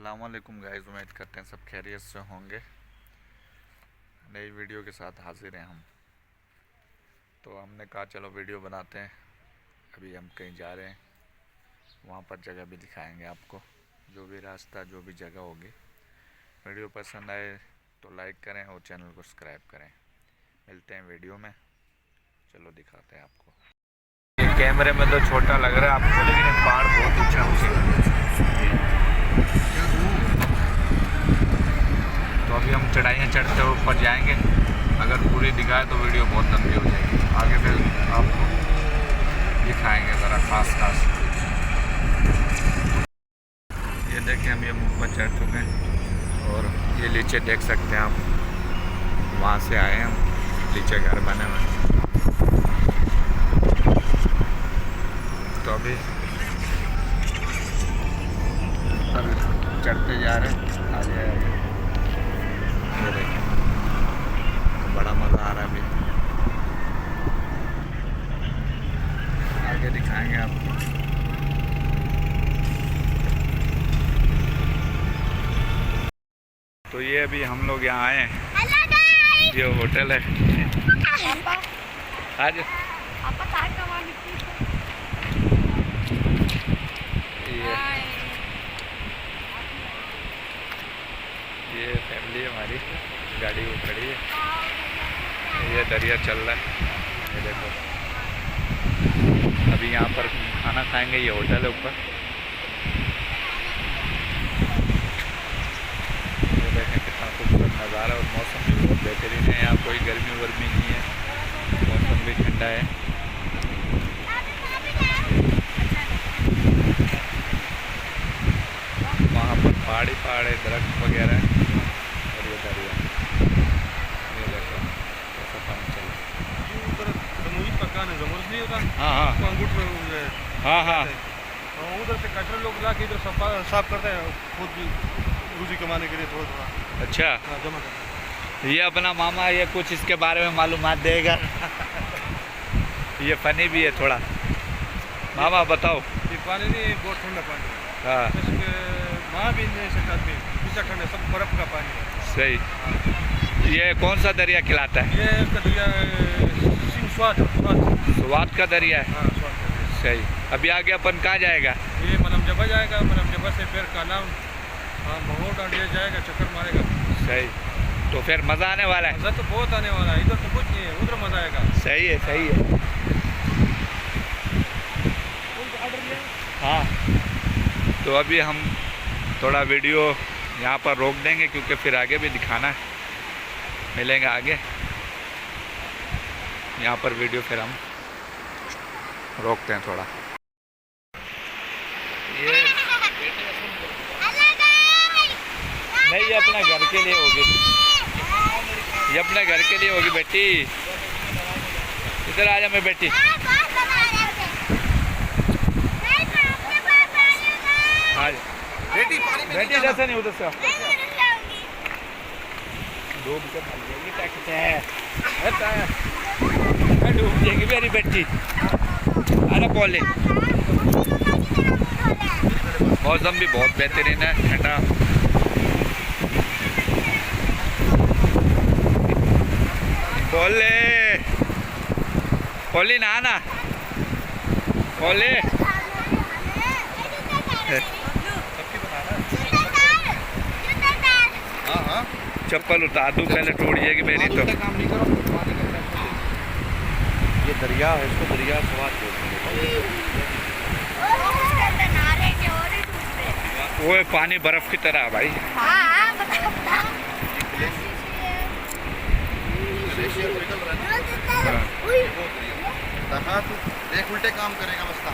अस्सलाम वालेकुम गाइस, उम्मीद करते हैं सब खैरियत से होंगे। नई वीडियो के साथ हाजिर हैं हम। तो हमने कहा चलो वीडियो बनाते हैं। अभी हम कहीं जा रहे हैं, वहाँ पर जगह भी दिखाएंगे आपको, जो भी रास्ता जो भी जगह होगी। वीडियो पसंद आए तो लाइक करें और चैनल को सब्सक्राइब करें। मिलते हैं वीडियो में, चलो दिखाते हैं आपको। ये कैमरे में तो छोटा लग रहा है आपको, लेकिन ये पहाड़ बहुत ऊँचा ऊँचा। तो अभी हम चढ़ाइयाँ चढ़ते हुए ऊपर जाएंगे। अगर पूरी दिखाए तो वीडियो बहुत लंबी हो जाएगी, आगे फिर आपको दिखाएंगे ज़रा खास खास। ये देखें हम ये ऊपर चढ़ चुके हैं और ये नीचे देख सकते हैं आप, वहाँ से आए हैं हम। नीचे घर बने हुए हैं। तो अभी चढ़ते जा रहे हैं, आगे आगे ये देखें, बड़ा मज़ा आ रहा है। अभी आगे दिखाएंगे आपको। तो ये अभी हम लोग यहाँ आए हैं, ये होटल है। आज ये फैमिली हमारी गाड़ी वो खड़ी है। ये दरिया चल रहा है, ये देखो। अभी यहाँ पर खाना खाएंगे, ये होटल है ऊपर। ये देखें कितना खूबसूरत नज़ारा, और मौसम भी बहुत बेहतरीन है। यहाँ कोई गर्मी वर्मी नहीं है, मौसम भी ठंडा है। वहाँ पर पहाड़ी पहाड़ी दरख्त वगैरह है, और ये दरिया। ये देखो कैसा पानी चल रहा है। हाँ हाँ हाँ हाँ, उधर से कचरा लोग ला के इधर साफ करते हैं, खुद भी रोजी कमाने के लिए थोड़ा थोड़ा। अच्छा, जमा करते हैं। ये अपना मामा ये कुछ इसके बारे में मालूमात देगा। ये फनी भी है थोड़ा। मामा बताओ। ये पानी नहीं, बहुत ठंडा पानी है। हाँ, वहाँ भी नहीं सकता, पीछा ठंडा, सब बर्फ का पानी है। सही। ये कौन सा दरिया खिलाता है? ये दरिया स्वाद का दरिया है। हाँ, स्वाद का दरिया। सही। अभी आगे अपन कहाँ जाएगा? ये मनम जबा जाएगा, मनम जबा से फिर कालाम, हाँ महोर डांडिया जाएगा, चक्कर मारेगा। सही। तो फिर मज़ा आने वाला है। मज़ा तो बहुत आने वाला है, इधर तो कुछ नहीं है, उधर मज़ा आएगा। सही है, सही है। हाँ, तो अभी हम थोड़ा वीडियो यहाँ पर रोक देंगे, क्योंकि फिर आगे भी दिखाना है। मिलेंगे आगे, यहाँ पर वीडियो फिर हम रोकते हैं थोड़ा। ये नहीं, ये अपने घर के लिए होगी, ये अपने घर के लिए होगी बेटी। इधर आ जा मेरी बेटी। बेटी जैसे नहीं, उधर से डूब के मर जाएगी। क्या कहते हैं, डूब जाएगी मेरी बेटी। अरे बोले, मौसम भी बहुत बेहतरीन है, ठंडा। बोले बोली ना ना बोले। चप्पल उतार दूँ पहले, टूट जाएगी मेरी तो। काम नहीं करो, ये दरिया है, इसको दरिया स्वाद बोलते हैं। वो पानी बर्फ की तरह है भाई। देख उल्टे काम करेगा बस्ता।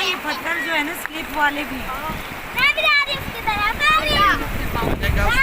ये पत्थर जो है ना, स्लिप वाले भी। क्या